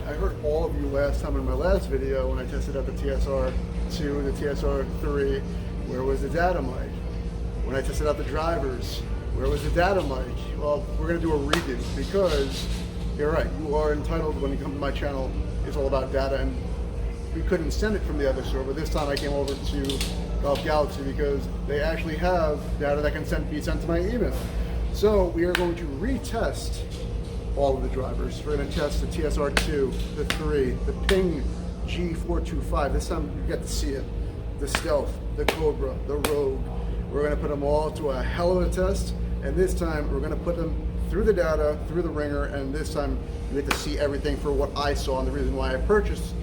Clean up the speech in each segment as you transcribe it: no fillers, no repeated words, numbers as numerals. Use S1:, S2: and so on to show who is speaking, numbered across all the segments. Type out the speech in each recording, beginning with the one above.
S1: I heard all of you last time in my last video when I tested out the TSR2, the TSR3, where was the data mic? When I tested out the drivers, where was the data mic? Well, we're going to do a redo because you're right, you are entitled when you come to my channel, it's all about data, and we couldn't send it from the other store, but this time I came over to Golf Galaxy because they actually have data that can be sent to my email. So we are going to retest all of the drivers. We're going to test the TSR2, the 3, the Ping G425. This time you get to see it. The Stealth, the Cobra, the Rogue. We're going to put them all to a hell of a test, and this time we're going to put them through the data, through the ringer, and this time you get to see everything for what I saw and the reason why I purchased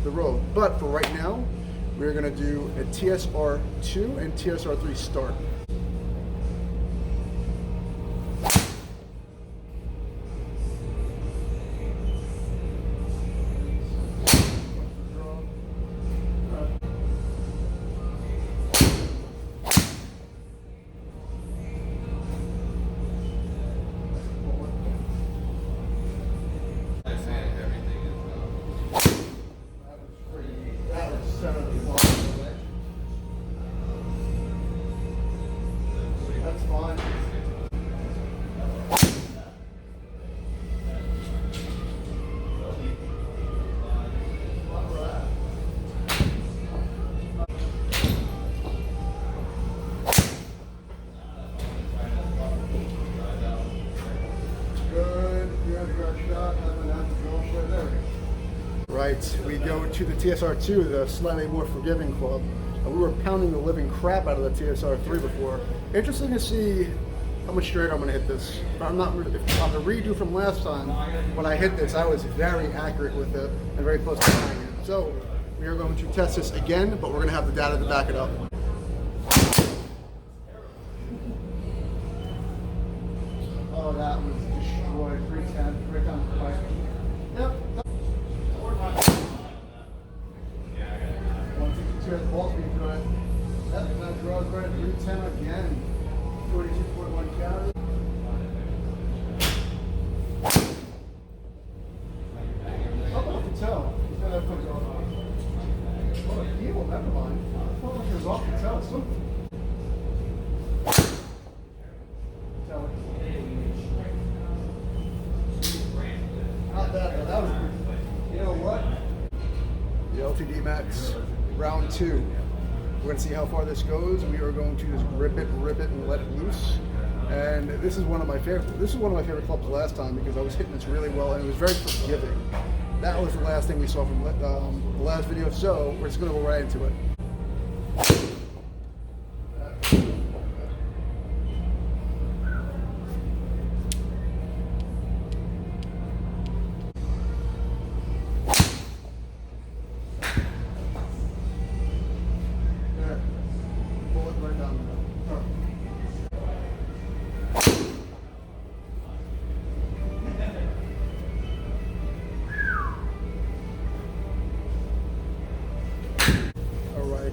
S1: the Rogue. But for right now, we're going to do a TSR2 and TSR3 start. That's fine. Right, we go to the TSR2, the slightly more forgiving club. We were pounding the living crap out of the TSR3 before. Interesting to see how much straighter I'm going to hit this. But I'm not on the redo from last time. When I hit this, I was very accurate with it and very close to buying it. So we are going to test this again, but we're going to have the data to back it up. Oh, that was destroyed. 310, 310. Yep. 162 has ball speed to it. That draws right at 310 again. 42.1 calories. How about the toe? That comes off. Oh, a heel, never mind. I thought it was off the toe. Something. Not that, but that was good. You know what? The LTD Max, round 2. We're going to see how far this goes. We are going to just rip it, and let it loose. And this is one of my favorite. This is one of my favorite clubs last time because I was hitting this really well and it was very forgiving. That was the last thing we saw from the last video. So we're just going to go right into it.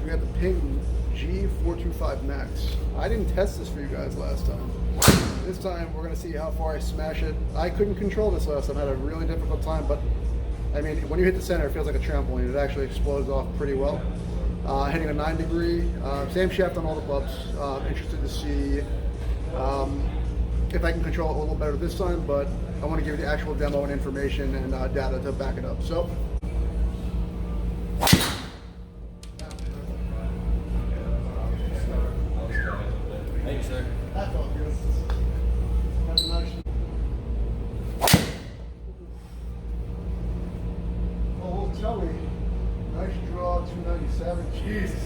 S1: We got the Ping G425 Max. I didn't test this for you guys last time. This time we're going to see how far I smash it. I couldn't control this last time. I had a really difficult time, but I mean, when you hit the center, it feels like a trampoline. It actually explodes off pretty well. Hitting a 9-degree, same shaft on all the clubs. Interested to see if I can control it a little better this time, but I want to give you the actual demo and information and data to back it up. So.
S2: Thank you, sir.
S1: That's all good. That's nice. Oh, Joey. Nice draw, 297. Jesus.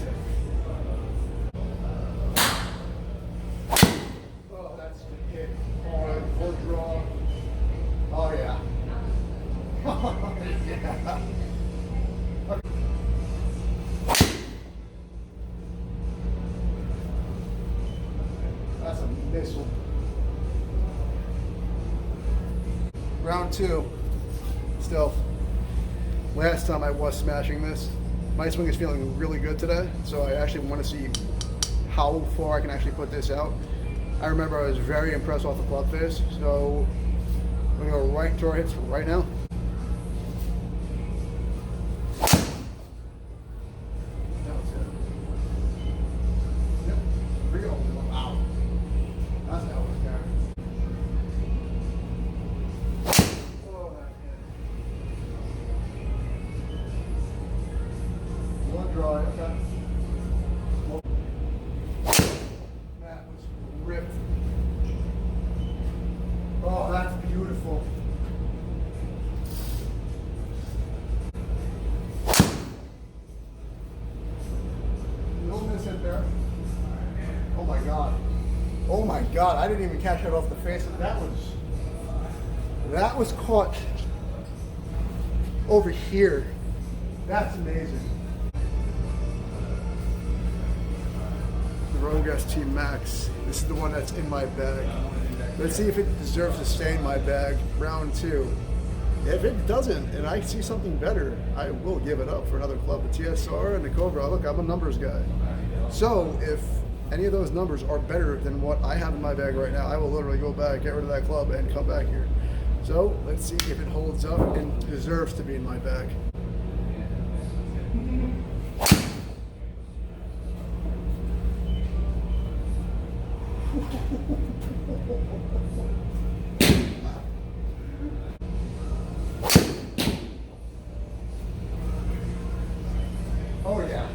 S1: Oh, that's the hit. Oh, full draw. Oh, yeah. Oh, yeah. That's a missile. Round 2, Stealth. Last time I was smashing this. My swing is feeling really good today, so I actually want to see how far I can actually put this out. I remember I was very impressed off the club face, so I'm going to go right to our hits right now. God, I didn't even catch that off the face. That was caught over here. That's amazing. The Rogue ST Max. This is the one that's in my bag. Let's see if it deserves to stay in my bag. Round 2. If it doesn't, and I see something better, I will give it up for another club. The TSR and the Cobra. Look, I'm a numbers guy. So if any of those numbers are better than what I have in my bag right now, I will literally go back, get rid of that club, and come back here. So let's see if it holds up and deserves to be in my bag. Oh yeah.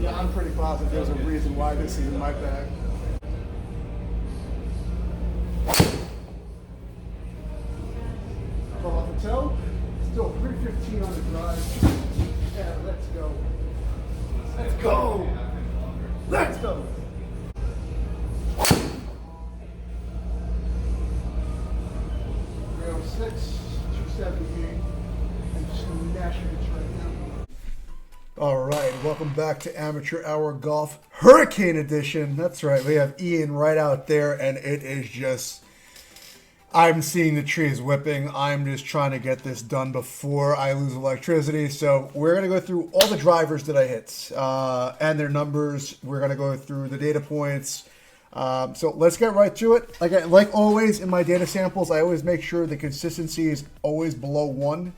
S1: Yeah, I'm pretty positive there's a reason why this is in my bag. Pull off the toe. Still 315 on the drive. Yeah, let's go. Let's go. Let's go. 306, 278, and just smashing it right now. All right, welcome back to Amateur Hour Golf Hurricane Edition. That's right, we have Ian right out there, and it is just, I'm seeing the trees whipping. I'm just trying to get this done before I lose electricity. So we're going to go through all the drivers that I hit and their numbers. We're going to go through the data points. So let's get right to it. Like always in my data samples, I always make sure the consistency is always below 1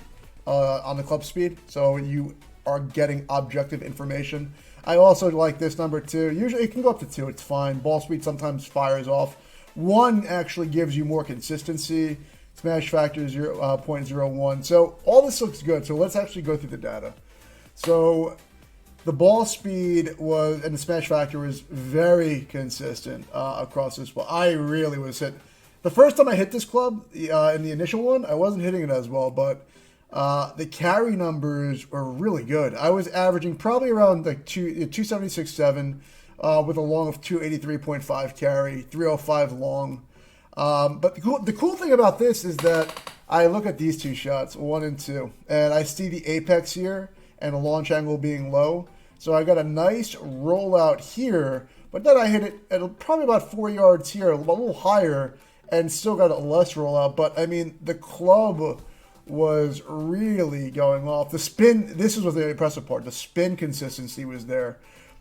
S1: on the club speed. So you are getting objective information. I also like this number 2. Usually it can go up to 2. It's fine. Ball speed sometimes fires off. 1 actually gives you more consistency. Smash factor 0.01. So all this looks good. So let's actually go through the data. So the ball speed was, and the smash factor was very consistent across this ball. I really was hit. The first time I hit this club, in the initial one, I wasn't hitting it as well, but the carry numbers were really good. I was averaging probably around like 276.7 with a long of 283.5 carry, 305 long. But the cool thing about this is that I look at these two shots, 1 and 2, and I see the apex here and the launch angle being low. So I got a nice rollout here, but then I hit it at probably about 4 yards here, a little higher, and still got a less rollout. But I mean, the club was really going off. The spin, this was the impressive part, the spin consistency was there.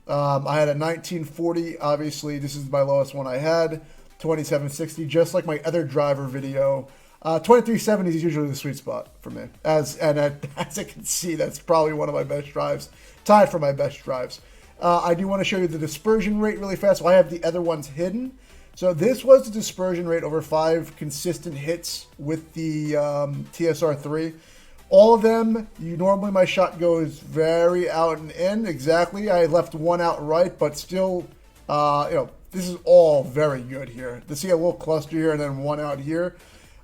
S1: I had a 1940, obviously, this is my lowest one I had, 2760, just like my other driver video. 2370 is usually the sweet spot for me. As I can see, that's probably one of my best drives, tied for my best drives. I do want to show you the dispersion rate really fast. So I have the other ones hidden. So this was the dispersion rate over 5 consistent hits with the TSR3. All of them, normally my shot goes very out and in. Exactly, I left 1 out right, but still, this is all very good here. To see a little cluster here and then 1 out here.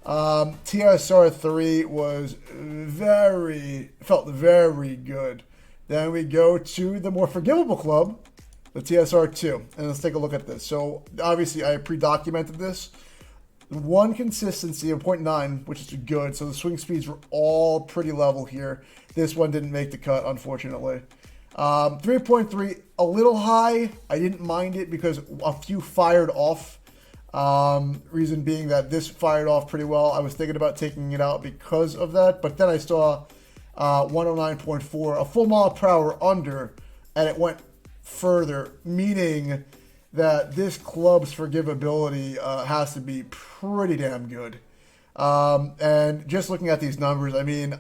S1: TSR3 was felt very good. Then we go to the more forgivable club, the TSR2, and let's take a look at this. So obviously I pre-documented this. 1 consistency of 0.9, which is good. So the swing speeds were all pretty level here. This one didn't make the cut, unfortunately. 3.3, a little high. I didn't mind it because a few fired off. Reason being that this fired off pretty well. I was thinking about taking it out because of that, but then I saw 109.4, a full mile per hour under, and it went further, meaning that this club's forgivability has to be pretty damn good. And just looking at these numbers, I mean,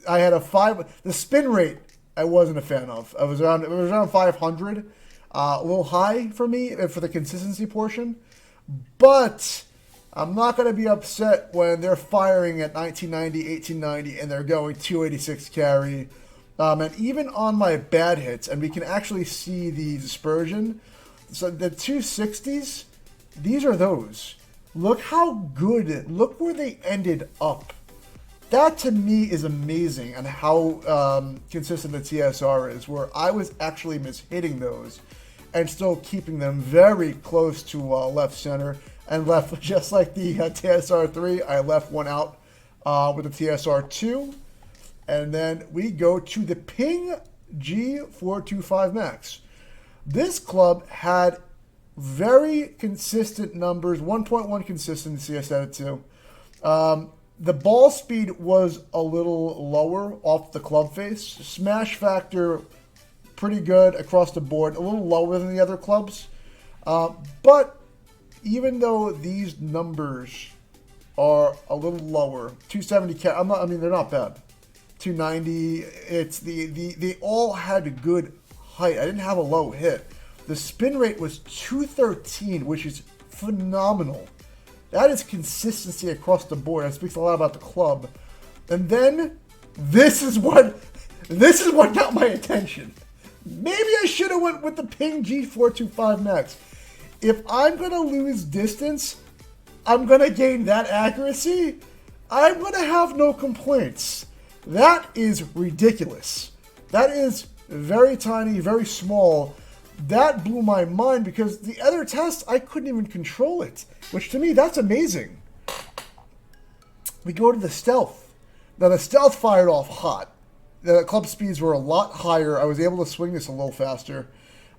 S1: I had a 5. The spin rate I wasn't a fan of. It was around 500, a little high for me for the consistency portion. But I'm not going to be upset when they're firing at 1990, 1890, and they're going 286 carry. And even on my bad hits, and we can actually see the dispersion. So the 260s, these are those. Look how good, look where they ended up. That to me is amazing, and how consistent the TSR is, where I was actually mishitting those. and still keeping them very close to left center and left, just like the TSR3, I left one out with the TSR2. And then we go to the Ping G425 Max. This club had very consistent numbers, 1.1 consistency, I said it too. The ball speed was a little lower off the club face. Smash factor, pretty good across the board, a little lower than the other clubs. But even though these numbers are a little lower, 270, they're not bad. 290, they all had good height. I didn't have a low hit. The spin rate was 213, which is phenomenal. That is consistency across the board. That speaks a lot about the club. And then this is what got my attention. Maybe I should have went with the Ping G425 Max. If I'm going to lose distance, I'm going to gain that accuracy, I'm going to have no complaints. That is ridiculous. That is very tiny, very small. That blew my mind because the other tests, I couldn't even control it, which to me, that's amazing. We go to the Stealth. Now, the Stealth fired off hot. The club speeds were a lot higher. I was able to swing this a little faster.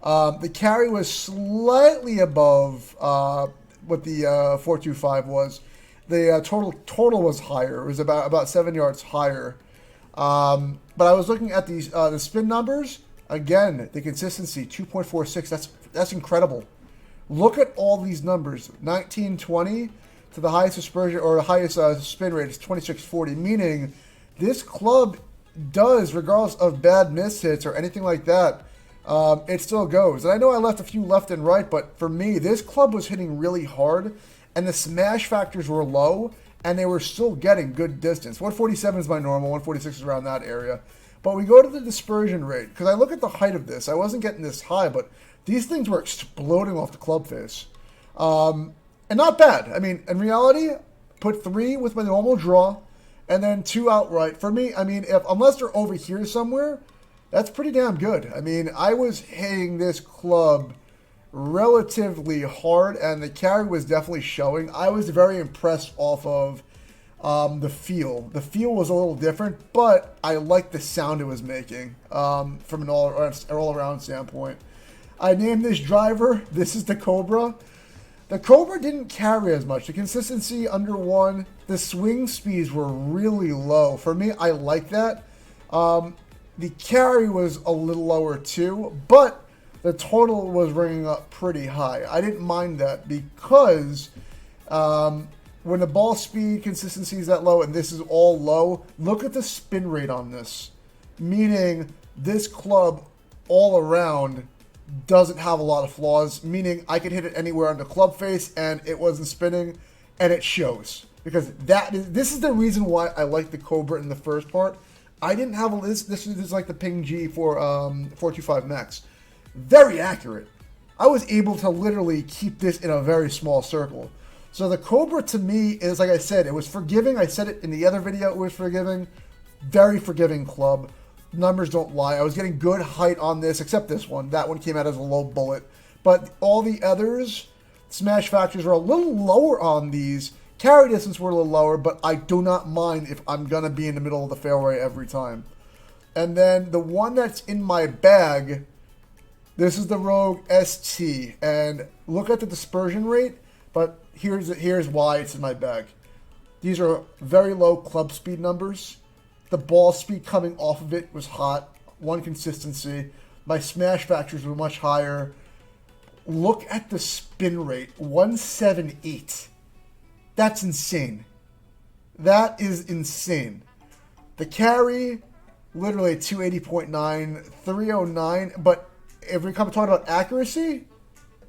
S1: The carry was slightly above what the 425 was. The total was higher. It was about 7 yards higher. But I was looking at these the spin numbers. Again, the consistency, 2.46. That's incredible. Look at all these numbers. 1920 to the highest dispersion, or the highest spin rate is 2640, meaning this club does, regardless of bad miss hits or anything like that, it still goes. And I know I left a few left and right, but for me, this club was hitting really hard, and the smash factors were low, and they were still getting good distance. 147 is my normal, 146 is around that area. But we go to the dispersion rate, because I look at the height of this. I wasn't getting this high, but these things were exploding off the club face. And not bad. I mean, in reality, put 3 with my normal draw, and then 2 outright. For me, I mean, unless they're over here somewhere, that's pretty damn good. I mean, I was hitting this club relatively hard, and the carry was definitely showing. I was very impressed off of the feel. The feel was a little different, but I liked the sound it was making from an all-around standpoint. I named this driver. This is the Cobra. The Cobra didn't carry as much. The consistency under 1. The swing speeds were really low. For me, I like that. The carry was a little lower too, but the total was ringing up pretty high. I didn't mind that because when the ball speed consistency is that low and this is all low, look at the spin rate on this. Meaning this club all around doesn't have a lot of flaws, meaning I could hit it anywhere on the club face and it wasn't spinning, and it shows. Because this is the reason why I like the Cobra in the first part. I didn't have this is like the Ping G425 Max. Very accurate. I was able to literally keep this in a very small circle. So the Cobra to me is, like I said, it was forgiving. I said it in the other video, it was forgiving. Very forgiving club. Numbers don't lie. I was getting good height on this, except this one. That one came out as a low bullet. But all the others, smash factors were a little lower on these. Carry distance were a little lower, but I do not mind if I'm going to be in the middle of the fairway every time. And then the one that's in my bag, this is the Rogue ST. And look at the dispersion rate, but here's why it's in my bag. These are very low club speed numbers. The ball speed coming off of it was hot. 1 consistency. My smash factors were much higher. Look at the spin rate. 178. That's insane. That is insane. The carry, literally 280.9, 309. But if we come to talk about accuracy,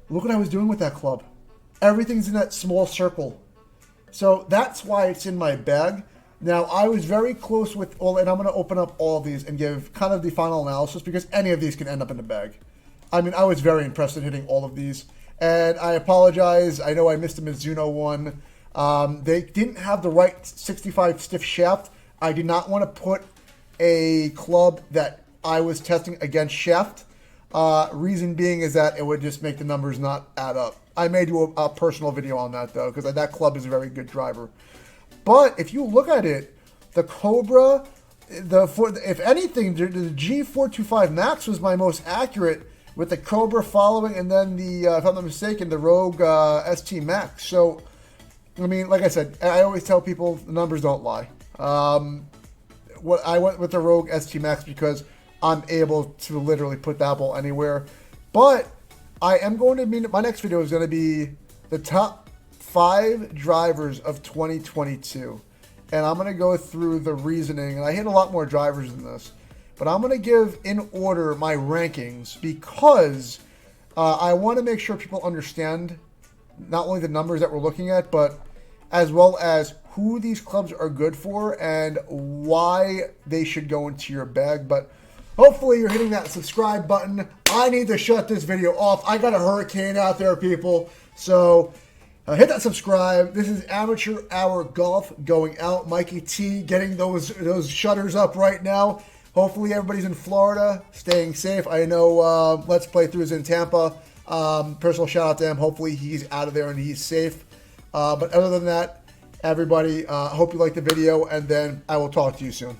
S1: look what I was doing with that club. Everything's in that small circle. So that's why it's in my bag. Now, I was very close with all, and I'm going to open up all of these and give kind of the final analysis because any of these can end up in the bag. I mean, I was very impressed in hitting all of these. And I apologize. I know I missed the Mizuno one. They didn't have the right 65 stiff shaft. I did not want to put a club that I was testing against shaft. Reason being is that it would just make the numbers not add up. I may do a personal video on that though, because that club is a very good driver. But if you look at it, the Cobra, if anything, the G425 Max was my most accurate, with the Cobra following, and then the, if I'm not mistaken, the Rogue ST Max. So, I mean, like I said, I always tell people the numbers don't lie. What I went with the Rogue ST Max because I'm able to literally put that ball anywhere. But I am going to be, my next video is going to be the top 5 drivers of 2022. And I'm going to go through the reasoning, and I hit a lot more drivers than this. But I'm going to give in order my rankings because I want to make sure people understand not only the numbers that we're looking at, but as well as who these clubs are good for and why they should go into your bag. But hopefully you're hitting that subscribe button. I need to shut this video off. I got a hurricane out there, people. So hit that subscribe. This is Amateur Hour Golf going out. Mikey T getting those shutters up right now. Hopefully everybody's in Florida, staying safe. I know Let's Play Through is in Tampa. Personal shout out to him. Hopefully he's out of there and he's safe. But other than that, everybody, hope you liked the video, and then I will talk to you soon.